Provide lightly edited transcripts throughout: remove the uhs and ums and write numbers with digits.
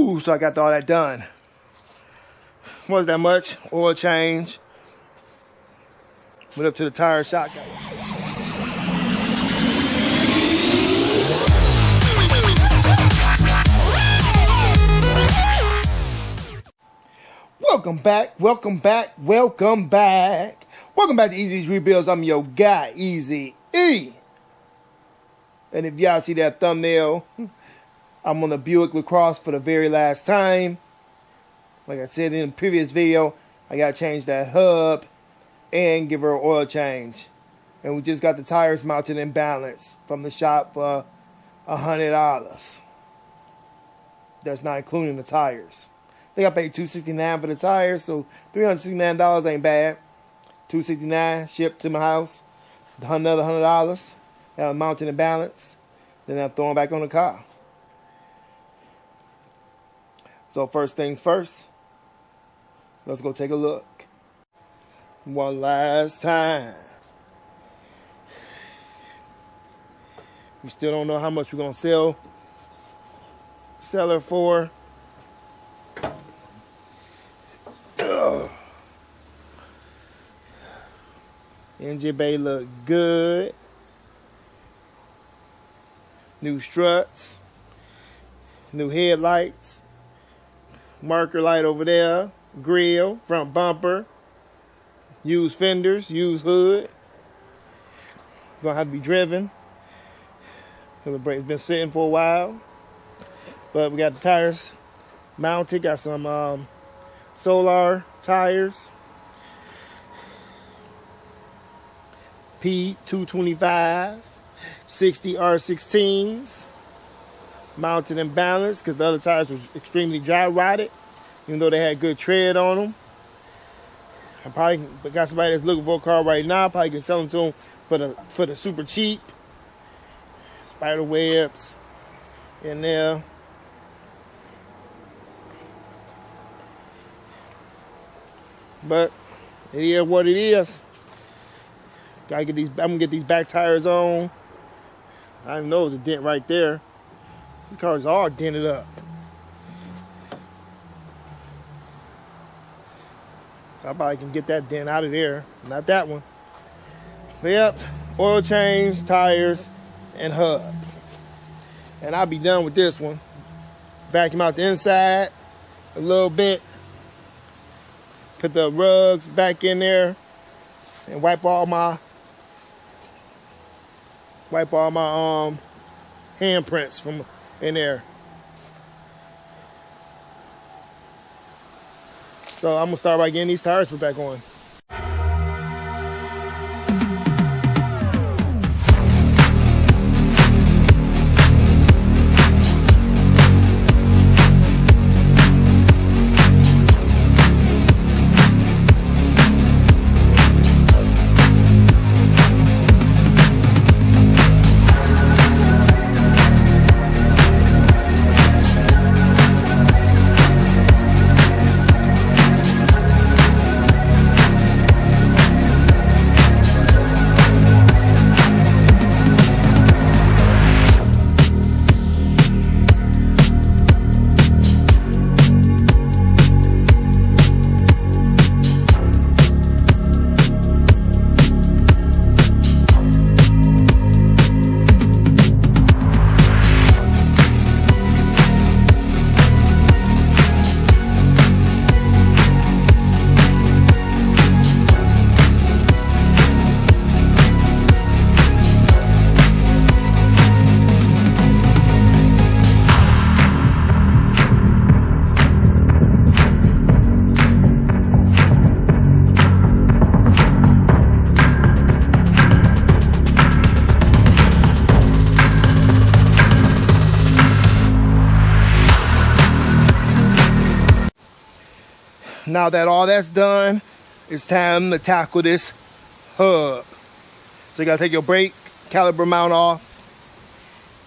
Whew, so I got all that done. Wasn't that much. Oil change. Went up to the tire shop. Welcome back, welcome back, welcome back. Welcome back to Easy's Rebuilds. I'm your guy, Easy E. And if y'all see that thumbnail, I'm on the Buick Lacrosse for the very last time. Like I said in the previous video, I got to change that hub and give her an oil change. And we just got the tires mounted in balance from the shop for $100. That's not including the tires. I think I paid $269 for the tires, so $369 ain't bad. $269 shipped to my house. Another $100. Mounted in balance. Then I'm throwing back on the car. So first things first, let's go take a look. One last time. We still don't know how much we're gonna sell her for. Engine bay look good. New struts. New headlights. Marker light over there. Grill. Front bumper. Used fenders. Used hood. Gonna have to be driven. The brake's been sitting for a while. But we got the tires mounted. Got some Solar tires. P225 60 R16s mounted in balance because the other tires were extremely dry rotted, even though they had good tread on them. I probably got somebody that's looking for a car right now. Probably can sell them to them for the super cheap. Spider webs in there. But it is what it is. Gotta get these. I'm gonna get these back tires on. I didn't know it was a dent right there. These cars are all dented up. I probably can get that dent out of there. Not that one. But yep, oil change, tires, and hub. And I'll be done with this one. Vacuum out the inside a little bit. Put the rugs back in there and wipe all my handprints from in there. So I'm gonna start by getting these tires put back on. Now that all that's done, it's time to tackle this hub. So you gotta take your brake caliper mount off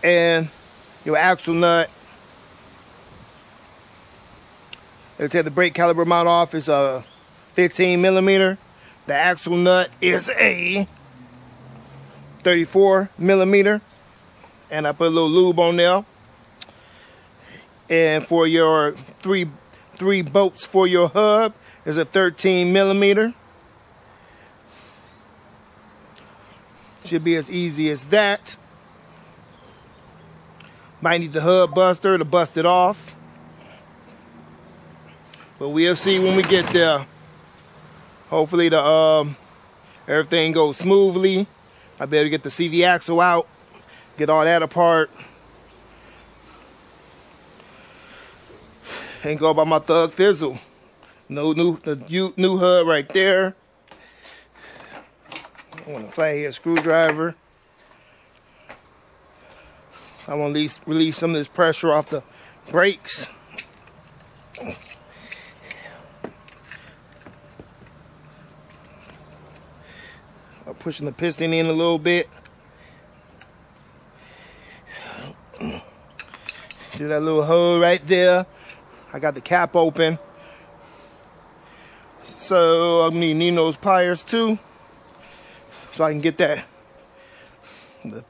and your axle nut. You take the brake caliper mount off. It's a 15 millimeter. The axle nut is a 34 millimeter. And I put a little lube on there. And for your three bolts for your hub is a 13 millimeter. Should be as easy as that. Might need the hub buster to bust it off. But we'll see when we get there. Hopefully everything goes smoothly. I better get the CV axle out, get all that apart, and go by my Thug Fizzle. The new hub right there. I want a flathead screwdriver. I want to release some of this pressure off the brakes. I'm pushing the piston in a little bit. Do that little hole right there. I got the cap open. So I'm gonna need those pliers too, so I can get that the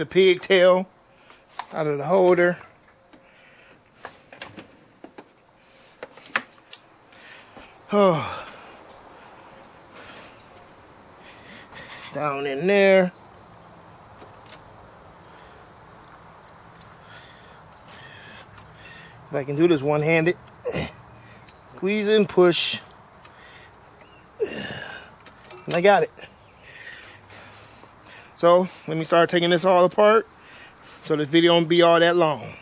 pigtail out of the holder. Oh. Down in there. If I can do this one-handed. Squeeze and push. And I got it. So, let me start taking this all apart so this video won't be all that long.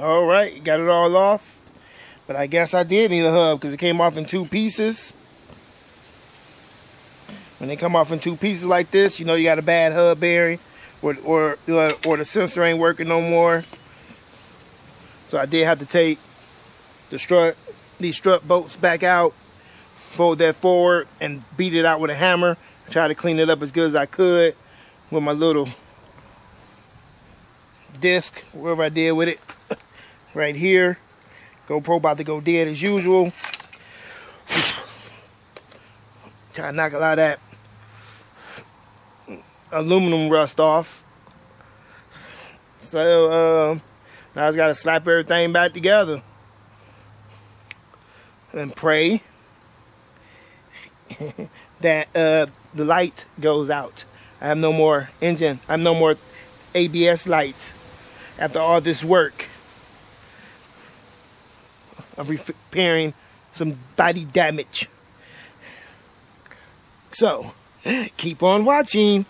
Alright, got it all off. But I guess I did need a hub because it came off in 2 pieces. When they come off in 2 pieces like this, you know you got a bad hub bearing, or the sensor ain't working no more. So I did have to take these strut bolts back out, fold that forward, and beat it out with a hammer. Try to clean it up as good as I could with my little disc, whatever I did with it. Right here. GoPro about to go dead as usual. Try to knock a lot of that aluminum rust off. So now I just gotta slap everything back together and pray that the light goes out. I have no more engine. I have no more ABS lights after all this work of repairing some body damage. So, keep on watching.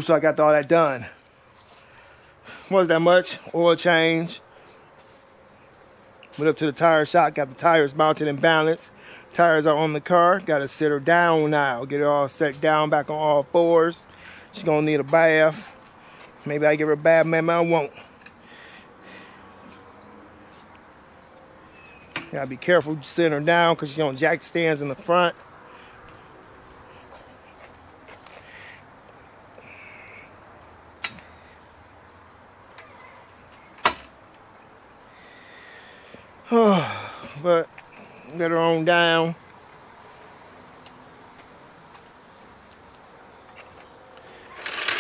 so I got all that done. Wasn't that much. Oil change. Went up to the tire shop, got the tires mounted and balanced. Tires are on the car. Got to sit her down now. Get her all set down, back on all fours. She's going to need a bath. Maybe I give her a bath, maybe I won't. Gotta be careful sitting her down because she's on jack stands in the front. But get her on down.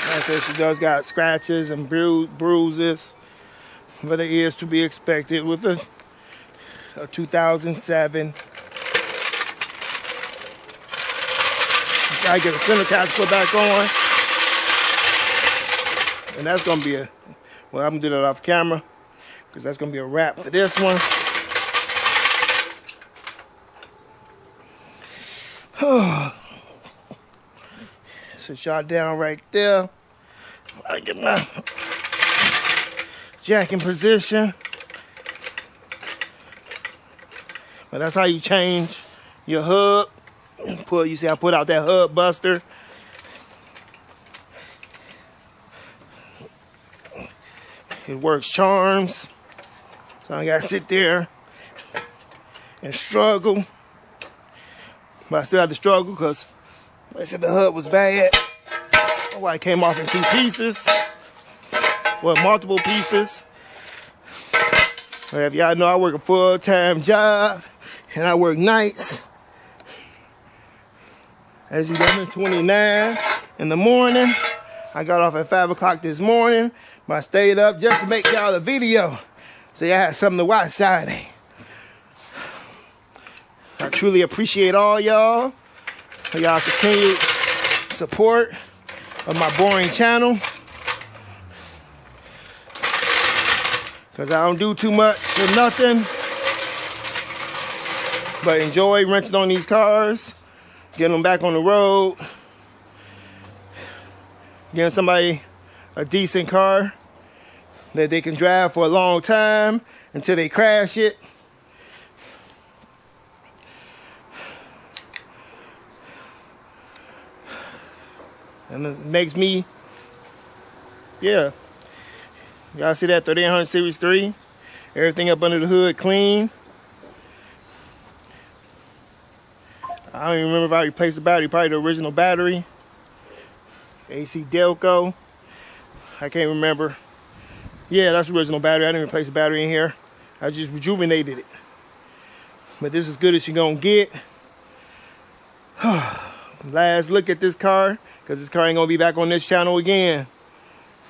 Like I said, she does got scratches and bruises, but it is to be expected with a 2007. Gotta get the center catch put back on, and that's gonna be well, I'm gonna do that off camera because that's gonna be a wrap for this one. So shot down right there. I get my jack in position. But that's how you change your hub. You see I put out that hub buster. It works charms. So I gotta sit there and struggle. But I still had to struggle because like I said, the hub was bad. Why it came off in 2 pieces. Well, multiple pieces. But if y'all know, I work a full-time job and I work nights. As you know, 29 in the morning. I got off at 5 o'clock this morning, but I stayed up just to make y'all a video so y'all had something to watch Saturday. I truly appreciate all y'all for y'all continued support of my boring channel. Because I don't do too much or nothing but enjoy renting on these cars, getting them back on the road, getting somebody a decent car that they can drive for a long time until they crash it. And it makes me, yeah. Y'all see that 3800 Series 3? Everything up under the hood clean. I don't even remember if I replaced the battery. Probably the original battery. AC Delco. I can't remember. Yeah, that's the original battery. I didn't replace the battery in here. I just rejuvenated it. But this is as good as you're gonna get. Last look at this car, because this car ain't gonna be back on this channel again.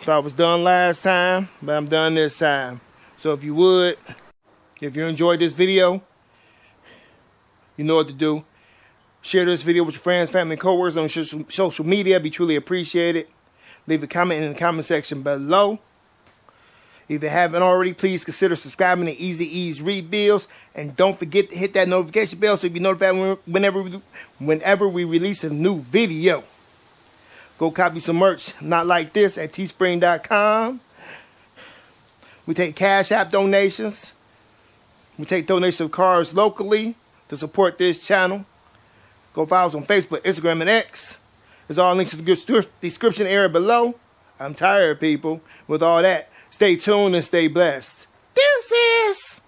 Thought I was done last time, but I'm done this time. So if you would, if you enjoyed this video, you know what to do. Share this video with your friends, family, coworkers on social media. Be truly appreciated. Leave a comment in the comment section below. If you haven't already, please consider subscribing to Easy E's Rebuilds. And don't forget to hit that notification bell so you'll be notified whenever we release a new video. Go copy some merch, not like this, at teespring.com. We take Cash App donations. We take donations of cars locally to support this channel. Go follow us on Facebook, Instagram, and X. There's all links in the description area below. I'm tired, people. With all that, stay tuned and stay blessed. Deuces!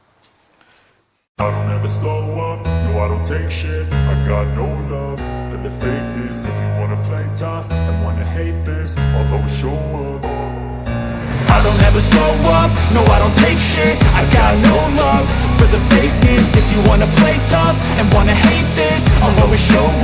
I don't ever slow up, no I don't take shit. I got no love for the fakeness. If you wanna play tough and wanna hate this, I'll always show up. I don't ever slow up, no I don't take shit. I got no love for the fakeness. If you wanna play tough and wanna hate this, I'll always show up.